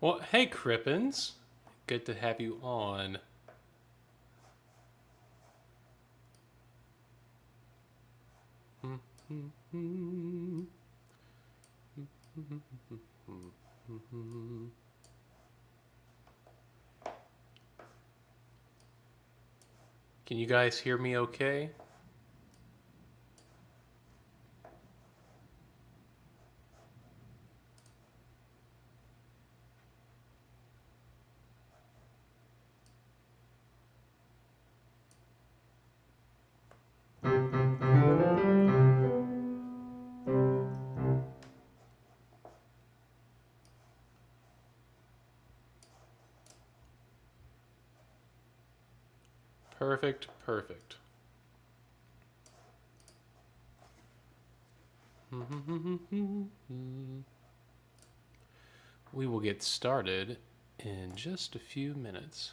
Well, hey, Crippins. Good to have you on. Can you guys hear me okay? Perfect, perfect. We will get started in just a few minutes.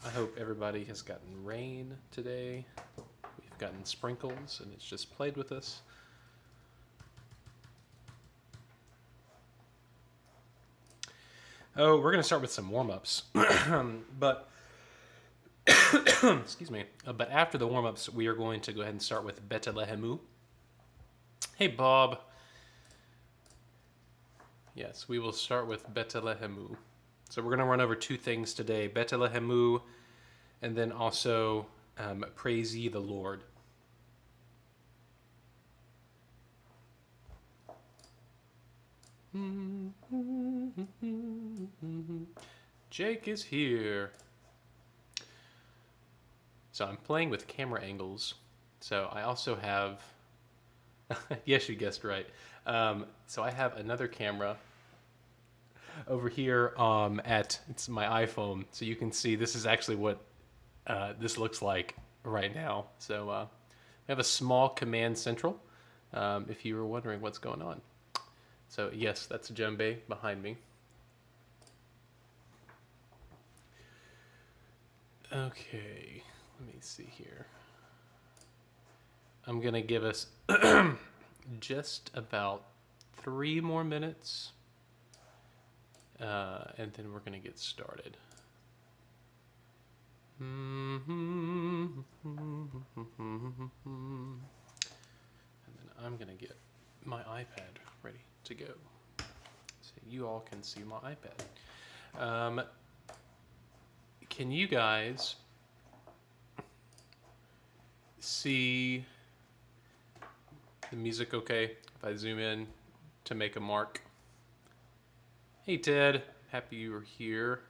I hope everybody has gotten rain today. We've gotten sprinkles and it's just played with us. Oh, we're going to start with some warm-ups. But excuse me. But after the warm-ups, we are going to go ahead and start with Betelehemu. Hey, Bob. Yes, we will start with Betelehemu. So we're going to run over two things today. Betelehemu, and then also Praise Ye the Lord. Jake is here. So I'm playing with camera angles. So I also have, yes, you guessed right. So I have another camera over here it's my iPhone. So you can see this is actually what this looks like right now. So we have a small command central, if you were wondering what's going on. So yes, that's Jembe behind me. Okay, let me see here. I'm gonna give us just about 3 more minutes, and then we're gonna get started. And then I'm gonna get my iPad ready to go, so you all can see my iPad. Can you guys see the music okay if I zoom in to make a mark? Hey Ted, happy you were here.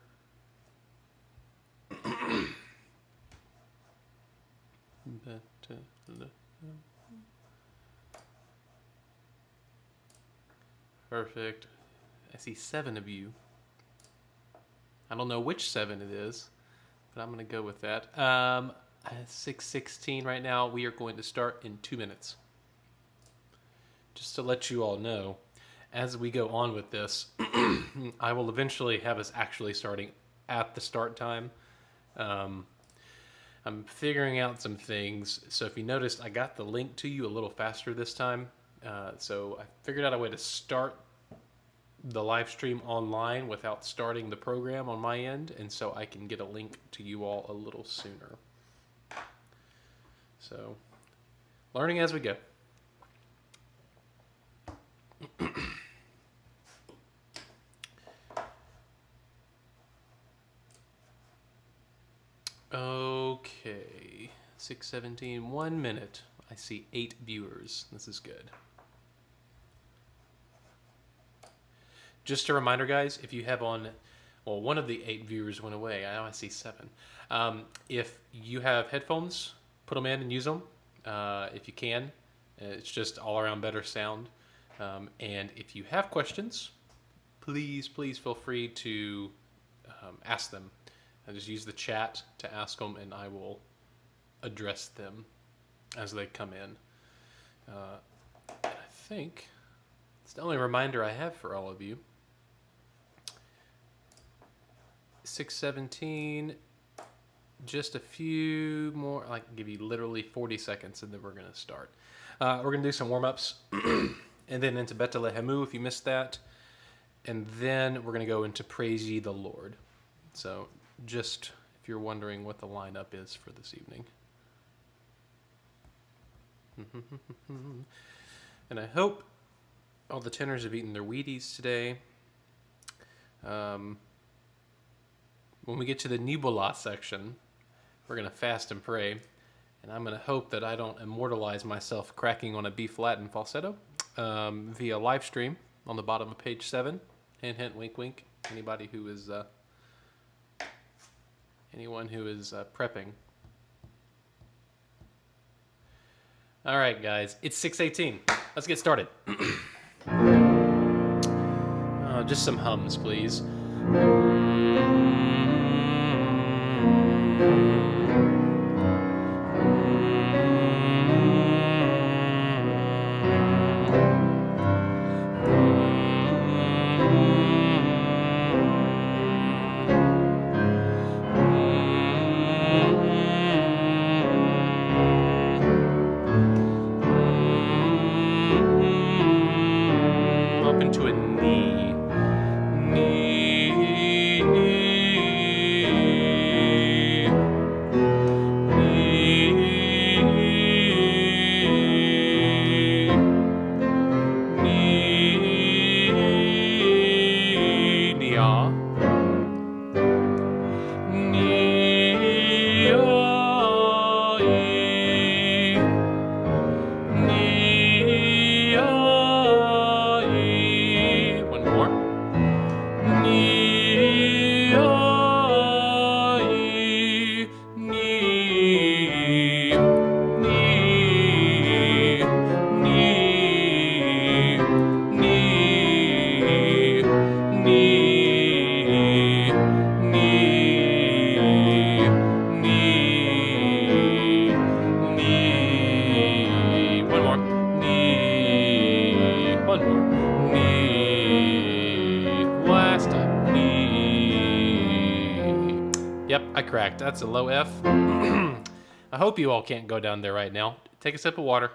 Perfect. I see 7 of you. I don't know which 7 it is, but I'm going to go with that. 6:16 right now. We are going to start in 2 minutes. Just to let you all know, as we go on with this, I will eventually have us actually starting at the start time. I'm figuring out some things. So if you noticed, I got the link to you a little faster this time. So I figured out a way to start the live stream online without starting the program on my end, and so I can get a link to you all a little sooner. So, learning as we go. Okay, 6:17, 1 minute. I see 8 viewers. This is good. Just a reminder, guys, if you have on, well, one of the 8 viewers went away. Now I see 7. If you have headphones, put them in and use them if you can. It's just all around better sound. And if you have questions, please feel free to ask them. And just use the chat to ask them, and I will address them as they come in. I think it's the only reminder I have for all of you. 6:17. Just a few more. I can give you literally 40 seconds, and then we're going to start. We're going to do some warm-ups, and then into Betelehemu if you missed that. And then we're going to go into Praise Ye the Lord. So just if you're wondering what the lineup is for this evening. And I hope all the tenors have eaten their Wheaties today. When we get to the Nibola section, we're going to fast and pray. And I'm going to hope that I don't immortalize myself cracking on a B flat in falsetto via live stream on the bottom of page 7. Hint, hint, wink, wink. Anybody who is, anyone who is prepping. All right, guys, it's 6:18. Let's get started. Just some hums, please. Cracked. That's a low F. I hope you all can't go down there right now. Take a sip of water.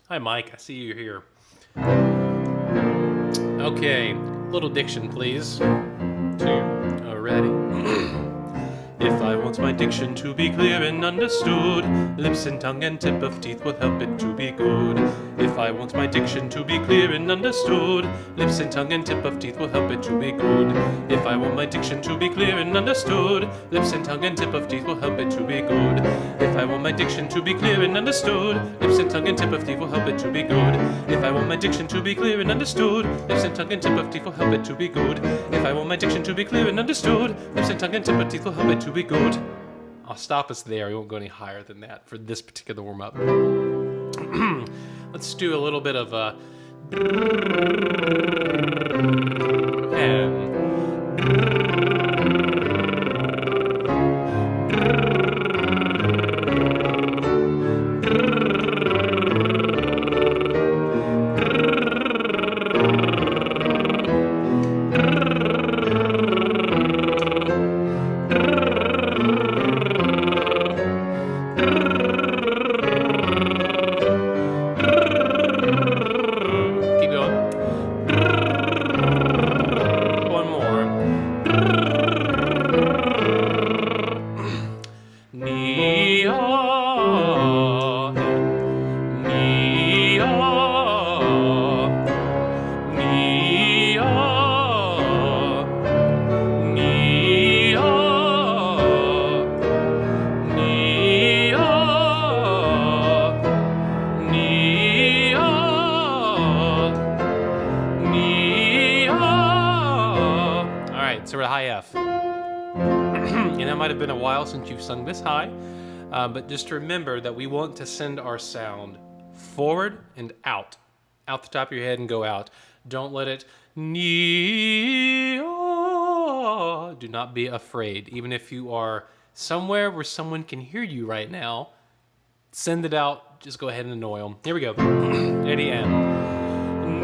Hi, Mike. I see you here. Okay, little diction, please. 2. Alrighty. If I want my diction to be clear and understood, lips and tongue and tip of teeth will help it to be good. If I want my diction to be clear and understood, lips and tongue and tip of teeth will help it to be good. If I want my diction to be clear and understood, lips and tongue and tip of teeth will help it to be good. If I want my diction to be clear and understood, lips and tongue and tip of teeth will help it to be good. If I want my diction to be clear and understood, lips and tongue and tip of teeth will help it to be good. If I want my diction to be clear and understood, lips and tongue and tip of teeth will help it to be good. I'll stop us there. We won't go any higher than that for this particular warm-up. Let's do a little bit of and so we're at high F. And that might have been a while since you've sung this high, but just remember that we want to send our sound forward and out the top of your head and go out. Don't let it do not be afraid. Even if you are somewhere where someone can hear you right now, send it out. Just go ahead and annoy them. Here we go. Ready and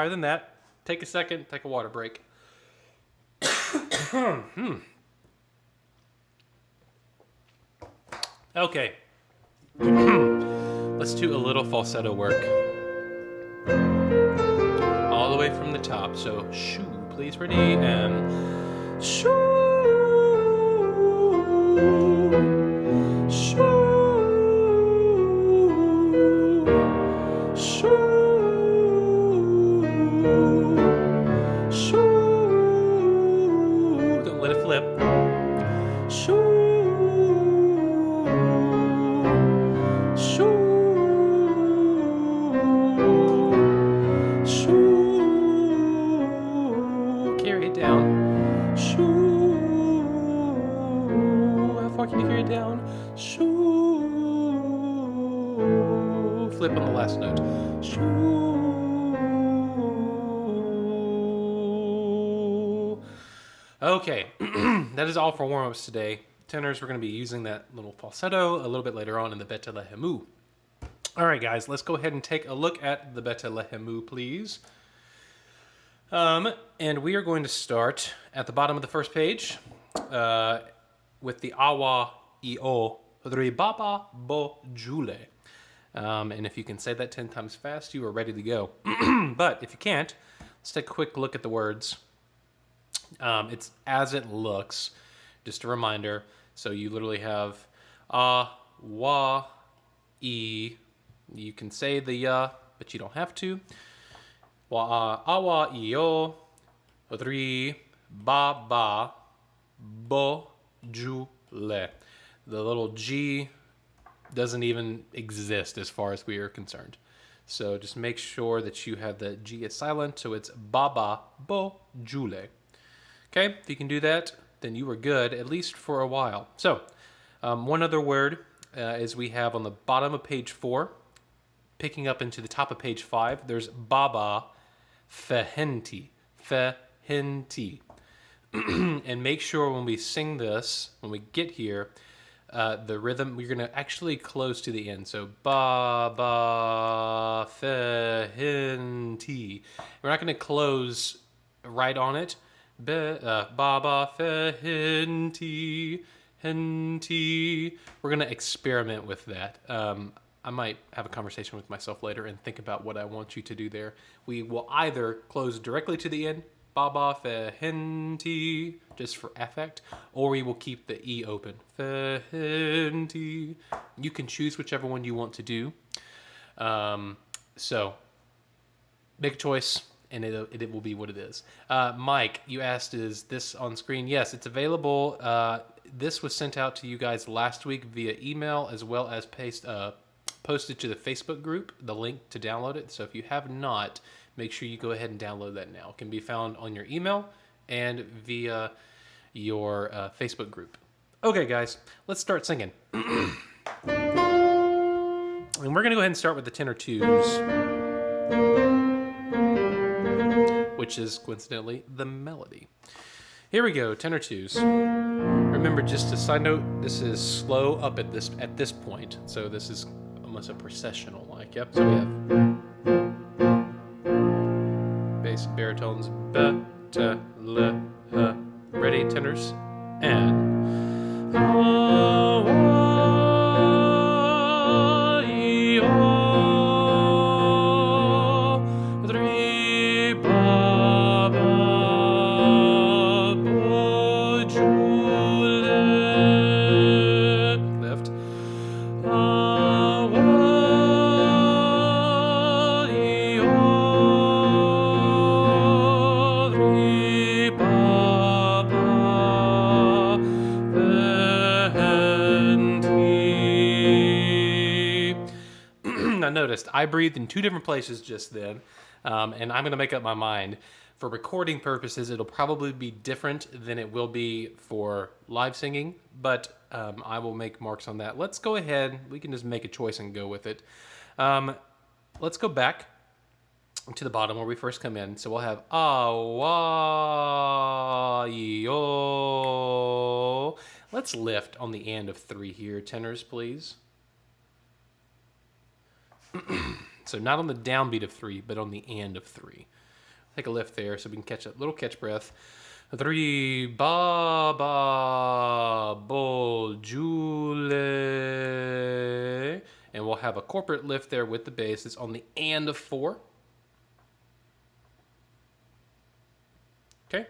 higher than that, take a second, take a water break. Okay. Let's do a little falsetto work. All the way from the top. So, shoo, please, ready, and shoo, shoo, shoo, shoo. Don't let it flip. Shoo, shoo, shoo. Carry it down. Shoo. How far can you carry it down? Shoo. Flip on the last note. Shoo. Okay, that is all for warm-ups today. Tenors, we're going to be using that little falsetto a little bit later on in the Bete Lehemu. All right, guys, let's go ahead and take a look at the Bete Lehemu, please. And we are going to start at the bottom of the first page with the awa I-o, ribaba bo jule. And if you can say that 10 times fast, you are ready to go. But if you can't, let's take a quick look at the words. It's as it looks. Just a reminder. So you literally have wa, e. You can say the ya, but you don't have to. Wa, awa, I-o, ri, ba, ba, bo, ju, le. The little G doesn't even exist as far as we are concerned. So just make sure that you have the G as silent, so it's ba, ba, bo, ju, le. Okay, if you can do that, then you are good, at least for a while. So, one other word is we have on the bottom of page 4, picking up into the top of page 5, there's baba fehenti. Fehenti. And make sure when we sing this, when we get here, the rhythm, we're going to actually close to the end. So, baba fehenti. We're not going to close right on it. Baba fehenti, henti. We're going to experiment with that. I might have a conversation with myself later and think about what I want you to do there. We will either close directly to the end, baba fehenti, just for effect, or we will keep the E open. Fehenti. You can choose whichever one you want to do. So, make a choice. And it will be what it is. Mike, you asked, is this on screen? Yes, it's available. This was sent out to you guys last week via email, as well as posted to the Facebook group, the link to download it. So if you have not, make sure you go ahead and download that now. It can be found on your email and via your Facebook group. Okay, guys, let's start singing. And we're going to go ahead and start with the tenor twos, which is coincidentally the melody. Here we go, tenor twos. Remember, just a side note, this is slow up at this point, so this is almost a processional like. Yep. So we have bass, baritones, ba, ta, la, ha. Ready, tenors, and. Noticed I breathed in 2 different places just then, and I'm going to make up my mind. For recording purposes, it'll probably be different than it will be for live singing, but I will make marks on that. Let's go ahead. We can just make a choice and go with it. Let's go back to the bottom where we first come in. So we'll have a-wa-yo. Let's lift on the and of 3 here, tenors, please. So not on the downbeat of 3, but on the and of 3. take a lift there so we can catch a little catch breath. Three ba ba bo jule, and we'll have a corporate lift there with the bass. It's on the and of 4. Okay,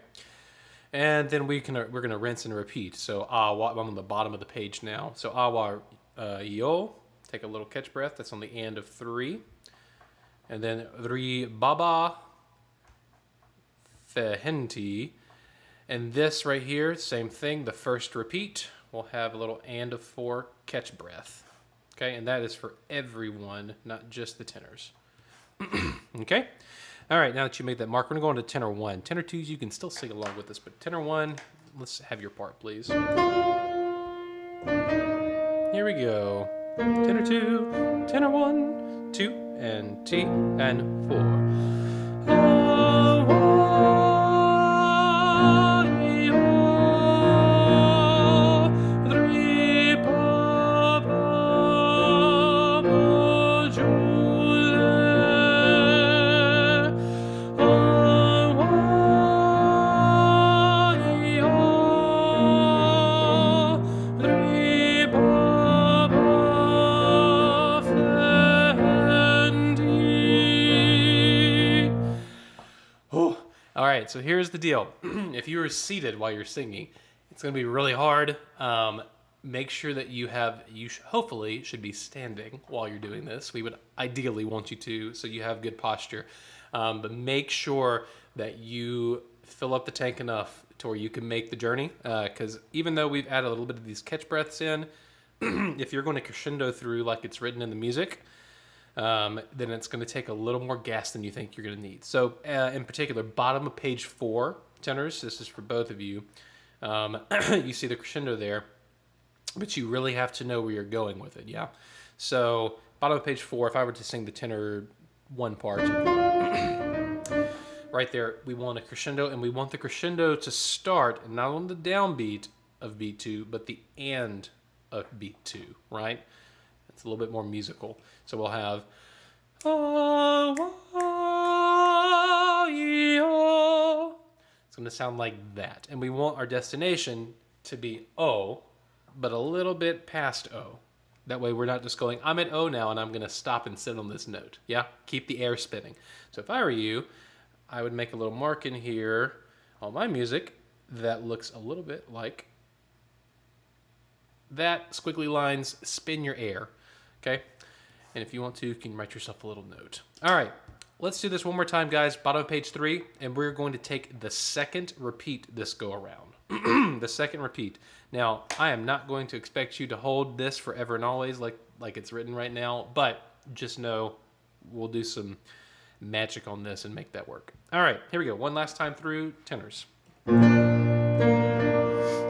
and then we're gonna rinse and repeat. So I'm on the bottom of the page now. So awa yo, take a little catch breath. That's on the and of 3, and then three baba fehenti. And this right here, same thing. The first repeat, we'll have a little and of 4 catch breath. Okay, and that is for everyone, not just the tenors. Okay? All right, now that you made that mark, we're going to go into tenor 1. Tenor 2s, you can still sing along with this, but tenor 1, let's have your part, please. Here we go. Tenor 2, tenor 1, 2, and T, and 4. All right, so here's the deal. If you are seated while you're singing, it's going to be really hard. Make sure that you hopefully should be standing while you're doing this. We would ideally want you to, so you have good posture. But make sure that you fill up the tank enough to where you can make the journey. Because even though we've added a little bit of these catch breaths in, if you're going to crescendo through like it's written in the music, then it's going to take a little more gas than you think you're going to need. So in particular, bottom of page 4, tenors, this is for both of you. You see the crescendo there, but you really have to know where you're going with it, yeah? So bottom of page 4, if I were to sing the tenor 1 part, right there, we want a crescendo, and we want the crescendo to start not on the downbeat of beat 2, but the and of beat 2, right? It's a little bit more musical. So we'll have it's going to sound like that. And we want our destination to be O, but a little bit past O. That way we're not just going, I'm at O now and I'm going to stop and sit on this note. Yeah? Keep the air spinning. So if I were you, I would make a little mark in here on my music that looks a little bit like that. Squiggly lines, spin your air. Okay? And if you want to, you can write yourself a little note. All right, let's do this one more time, guys. Bottom of page 3, and we're going to take the second repeat this go around. The second repeat. Now, I am not going to expect you to hold this forever and always like it's written right now, but just know we'll do some magic on this and make that work. All right, here we go. One last time through tenors. Here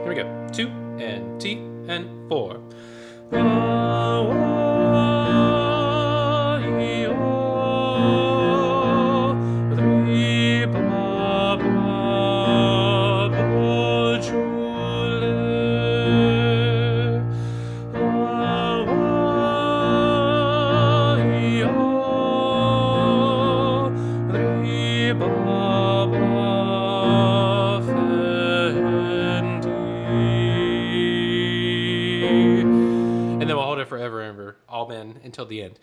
we go. 2, and T, and 4. And then we'll hold it forever and ever, amen, until the end.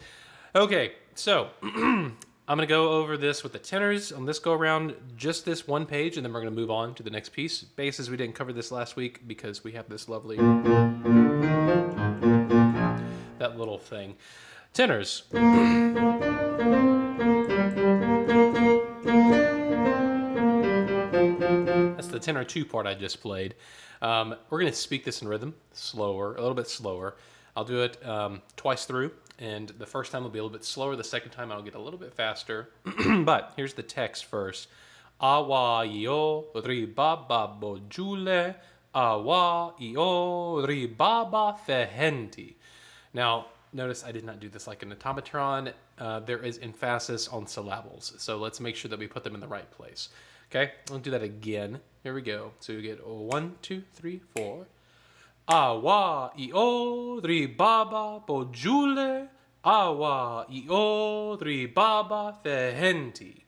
Okay, so I'm going to go over this with the tenors on this go around, just this one page, and then we're going to move on to the next piece. Basses, we didn't cover this last week because we have this lovely, that little thing. Tenors. That's the tenor 2 part I just played. We're going to speak this in rhythm, slower, a little bit slower. I'll do it twice through, and the first time will be a little bit slower. The second time I'll get a little bit faster. But here's the text first. Awa io ri baba bojule, awa io ri baba fehenti. Now, notice I did not do this like an automatron. There is emphasis on syllables, so let's make sure that we put them in the right place. Okay, I'll do that again. Here we go. So we get 1, 2, 3, 4. Awa io ri baba bojule, awa io ri baba fehenti.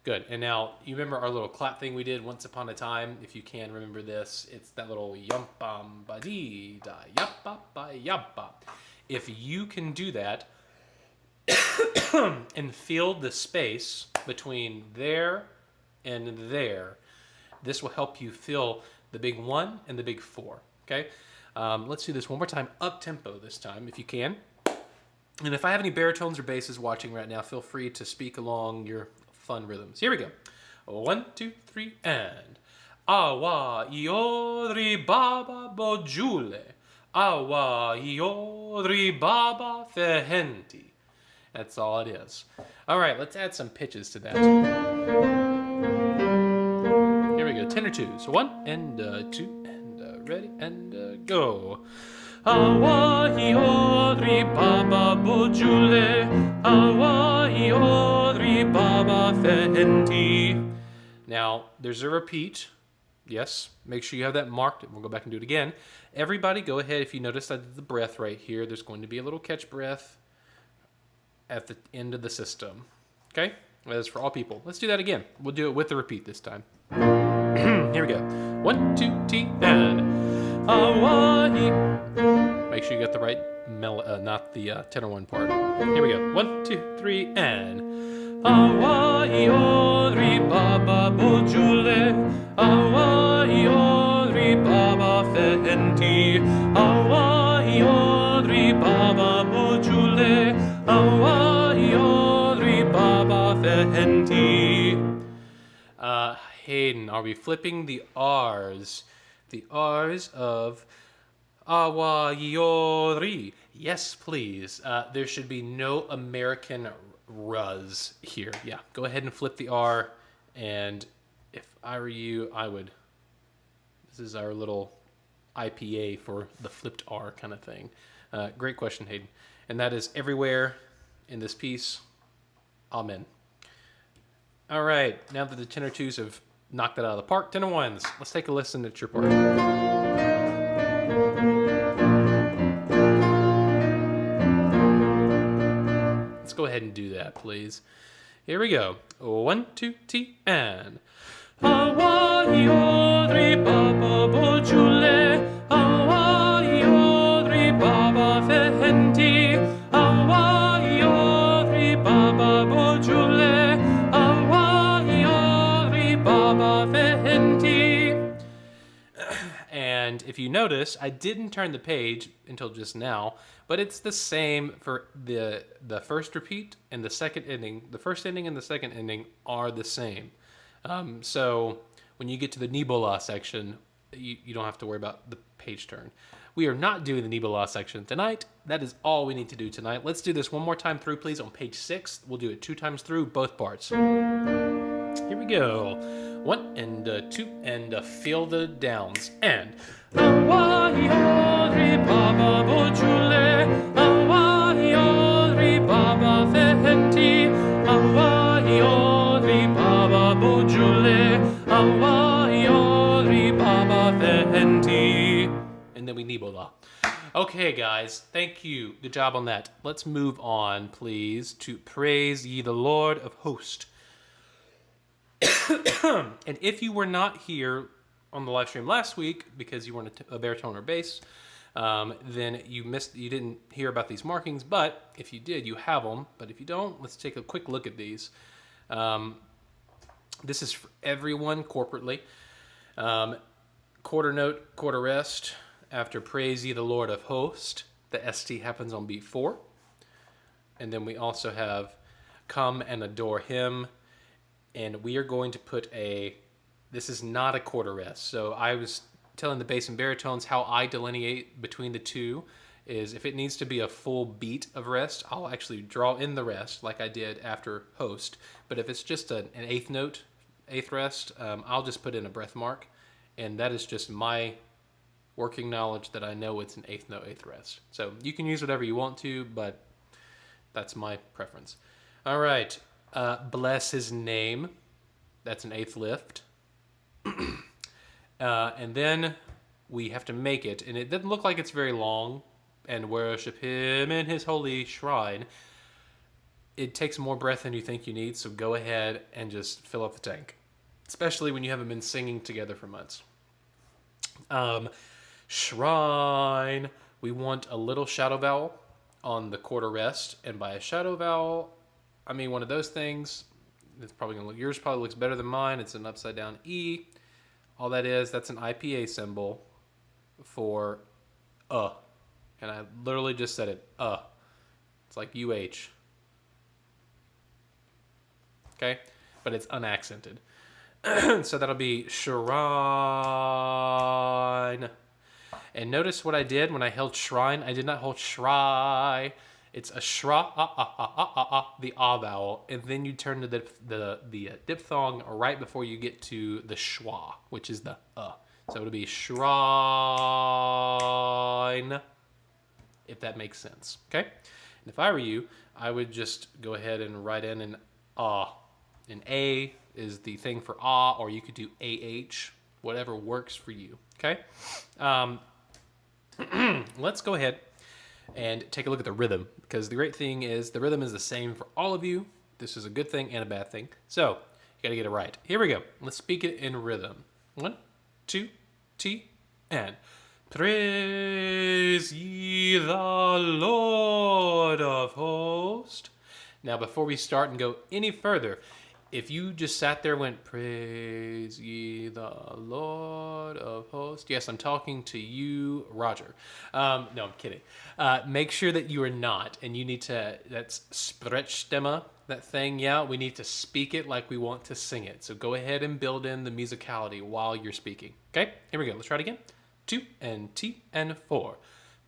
Good. And now, you remember our little clap thing we did once upon a time? If you can remember this, it's that little yum bum ba dee da yup ba yup ba. If you can do that and fill the space between there and there, this will help you fill the big 1 and the big 4. Okay? Let's do this one more time, up tempo this time, if you can. And if I have any baritones or basses watching right now, feel free to speak along your fun rhythms. Here we go. 1, 2, 3, and awa iodri baba bojule, awa iodri baba fehenti. That's all it is. All right, let's add some pitches to that. Here we go, tenor 2s. 1 and 2 and ready and go. Awa iodri baba bojule, awa iodri baba fehenti. Now, there's a repeat. Yes, make sure you have that marked. We'll go back and do it again. Everybody go ahead. If you notice I did the breath right here, there's going to be a little catch breath at the end of the system. Okay? That is for all people. Let's do that again. We'll do it with the repeat this time. Here we go. 1, 2, T, and Hawaii. Make sure you get the right not the tenor 1 part. Here we go. 1, 2, 3, and Hawaii ori baba bojule, Hawaii ori baba fehenti, Hawaii ori baba bojule, Hawaii ori baba fehenti. Hayden, are we flipping the R's? The R's of Awaiori. Yes, please. There should be no American Ruz here. Yeah, go ahead and flip the R. And if I were you, I would. This is our little IPA for the flipped R kind of thing. Great question, Hayden. And that is everywhere in this piece. Amen. All right, now that the tenor 2s have knocked that out of the park, tenor 1s, let's take a listen at your part. Let's go ahead and do that, please. Here we go. 1, 2, T, and Hawaii odri baba bojule, Hawaii odri baba fehenti, Hawaii odri baba bojule, Hawaii odri baba fehenti. And if you notice, I didn't turn the page until just now, but it's the same for the first repeat and the second ending. The first ending and the second ending are the same. So when you get to the Nibola section, you don't have to worry about the page turn. We are not doing the Nibola section tonight. That is all we need to do tonight. Let's do this one more time through, please, on page 6. We'll do it 2 times through, both parts. Here we go. 1 and 2 and feel the downs. And Hawaii ori baba bojule, Hawaii ori baba fehenti, Hawaii ori baba bojule, Hawaii ori baba fehenti. And then we Nibola. Okay, guys, thank you. Good job on that. Let's move on, please, to Praise Ye the Lord of Hosts. And if you were not here on the live stream last week because you weren't a baritone or bass, then you didn't hear about these markings. But if you did, you have them. But if you don't, let's take a quick look at these. This is for everyone corporately. Quarter note, quarter rest. After Praise Ye the Lord of Hosts, the ST happens on beat 4. And then we also have Come and Adore Him. And we are going to put this is not a quarter rest. So I was telling the bass and baritones how I delineate between the two is if it needs to be a full beat of rest, I'll actually draw in the rest like I did after Host. But if it's just an eighth note, eighth rest, I'll just put in a breath mark. And that is just my working knowledge that I know it's an eighth note, eighth rest. So you can use whatever you want to, but that's my preference. All right. Bless His Name. That's an eighth lift. And then we have to make it. And it doesn't look like it's very long. And worship Him in His holy shrine. it takes more breath than you think you need, so go ahead and just fill up the tank, especially when you haven't been singing together for months. Shrine. We want a little shadow vowel on the quarter rest, and by a shadow vowel, I mean one of those things. It's probably gonna look. Yours probably looks better than mine. It's an upside down E. All that is, that's an IPA symbol for and I literally just said it. It's like UH. Okay, but it's unaccented. So that'll be shrine. And notice what I did when I held shrine. I did not hold shry. It's a shra, the ah vowel, and then you turn to the diphthong right before you get to the schwa, which is the So it'll be shrine, if that makes sense. Okay. And if I were you, I would just go ahead and write in an ah. An A is the thing for ah, or you could do AH, whatever works for you. Okay. Let's go ahead and take a look at the rhythm, because the great thing is the rhythm is the same for all of you. This is a good thing and a bad thing. So you got to get it right. Here we go. Let's speak it in rhythm. 1, 2, T, and praise ye the Lord of hosts. Now, before we start and go any further, if you just sat there and went, praise ye the Lord of hosts. Yes, I'm talking to you, Roger. No, I'm kidding. Make sure that you are not, and you need to, that's Sprechstimme, that thing, yeah, we need to speak it like we want to sing it. So go ahead and build in the musicality while you're speaking. Okay, here we go. Let's try it again. 2 and T and 4.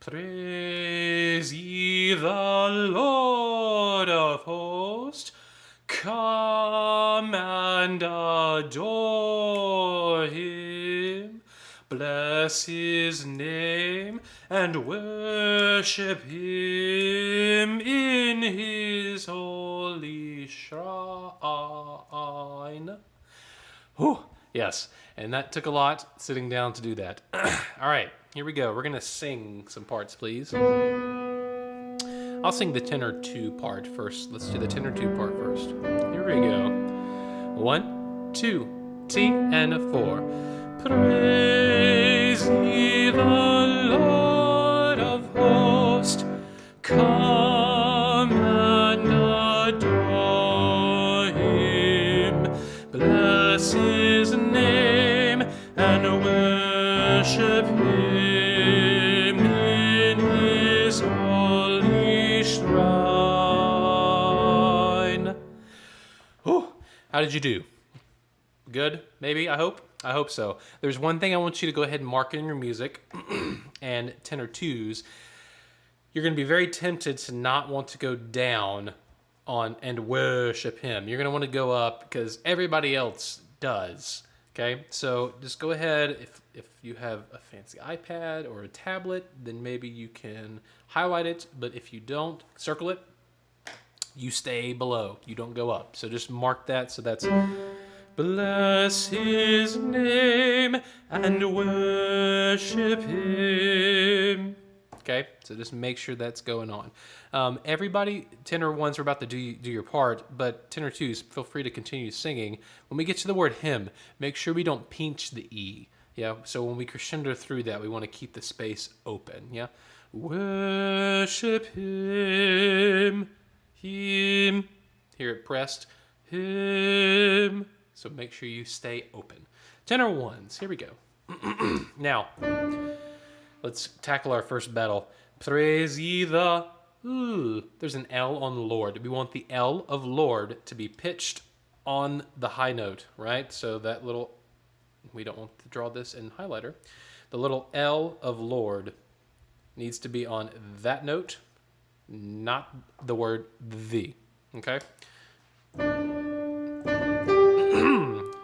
Praise ye the Lord of hosts. Come and adore him, bless his name, and worship him in his holy shrine. Whew, yes, and that took a lot sitting down to do that. All right, here we go. We're going to sing some parts, please. I'll sing the tenor 2 part first. Let's do the tenor 2 part first. Here we go. 1, 2, T, and 4. Praise ye the Lord of hosts. Come and adore him. Bless his name and worship him in his holy shrine. Whew. How did you do? Good? Maybe? I hope? I hope so. There's one thing I want you to go ahead and mark in your music, and tenor 2s. You're going to be very tempted to not want to go down on and worship him. You're going to want to go up because everybody else does. Okay? So just go ahead. If you have a fancy iPad or a tablet, then maybe you can highlight it. But if you don't, circle it. You stay below. You don't go up. So just mark that. So that's bless his name and worship him. Okay, so just make sure that's going on. Everybody, tenor 1s are about to do your part, but tenor 2s, feel free to continue singing. When we get to the word him, make sure we don't pinch the E. Yeah, so when we crescendo through that, we want to keep the space open. Yeah, worship him, him. Hear it pressed, him. So make sure you stay open. Tenor 1s, here we go. Now, let's tackle our first battle. Praise ye the... there's an L on Lord. We want the L of Lord to be pitched on the high note, right? So that little... We don't want to draw this in highlighter. The little L of Lord needs to be on that note, not the word the. Okay?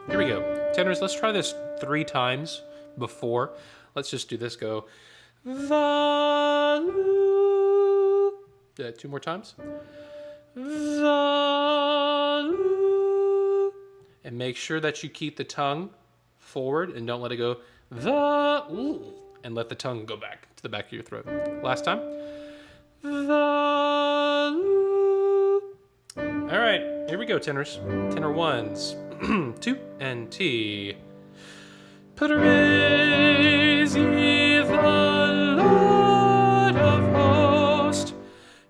Here we go. Tenors, let's try this 3 times before. Let's just do this. Go. The 2 more times. The and make sure that you keep the tongue forward and don't let it go. And let the tongue go back to the back of your throat. Last time. All right, here we go, tenors. Tenor ones. 2 and T. Praise ye the Lord of hosts.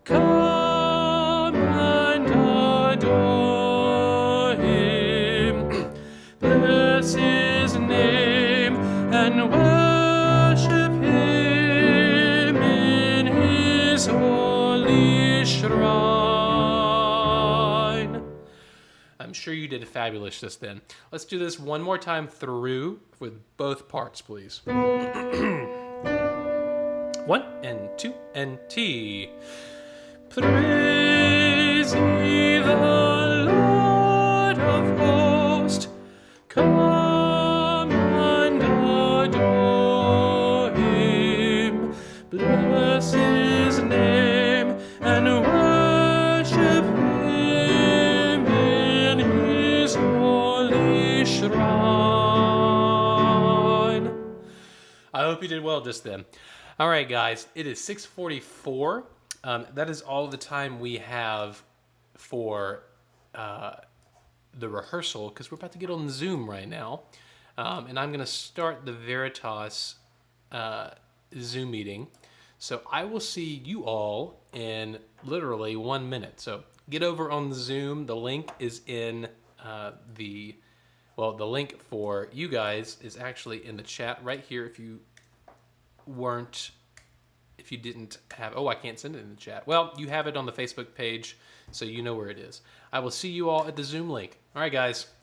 Come and adore him. Bless his name and worship him in his holy shrine. I'm sure you did fabulous just then. Let's do this one more time through with both parts, please. 1 and 2 and T. Praise ye the Lord of hosts. Come and adore him. Bless his name and worship him in his holy shrine. I hope you did well just then. All right, guys, it is 6:44. That is all the time we have for the rehearsal, because we're about to get on Zoom right now. And I'm going to start the Veritas Zoom meeting. So I will see you all in literally 1 minute. So get over on the Zoom. The link is in the link for you guys is actually in the chat right here. If you didn't have, I can't send it in the chat. Well, you have it on the Facebook page, so you know where it is. I will see you all at the Zoom link. All right, guys.